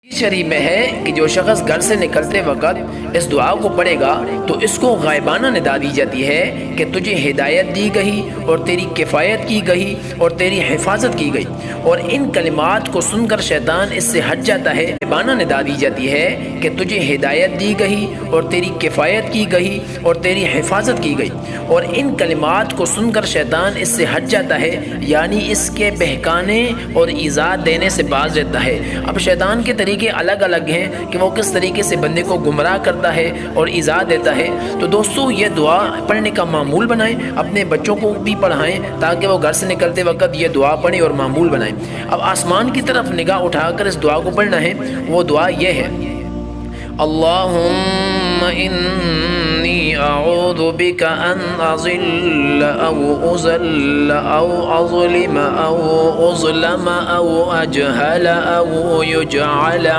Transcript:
شریف میں ہے کہ جو شخص گھر سے نکلتے وقت اس دعا کو پڑھے گا تو اس کو غائبانہ ندا دی جاتی ہے کہ تجھے ہدایت دی گئی اور تیری کفایت کی گئی اور تیری حفاظت کی گئی، اور ان کلمات کو سن کر شیطان اس سے ہٹ جاتا ہے۔ غائبانہ ندا دی جاتی ہے کہ تجھے ہدایت دی گئی اور تیری کفایت کی گئی اور تیری حفاظت کی گئی، اور ان کلمات کو سن کر شیطان اس سے ہٹ جاتا ہے، یعنی اس کے بہکانے اور ایذا دینے سے باز رہتا ہے۔ اب شیطان کے طریقے الگ الگ ہیں کہ وہ کس طریقے سے بندے کو گمراہ کرتا ہے اور ایذا دیتا ہے۔ تو دوستو یہ دعا پڑھنے کا معمول بنائیں، اپنے بچوں کو بھی پڑھائیں تاکہ وہ گھر سے نکلتے وقت یہ دعا پڑھیں اور معمول بنائیں۔ اب آسمان کی طرف نگاہ اٹھا کر اس دعا کو پڑھنا ہے۔ وہ دعا یہ ہے: اللہم انی اعوذ بک ان اضل او اضل او اظلم او اظلم او اجہل او یجعل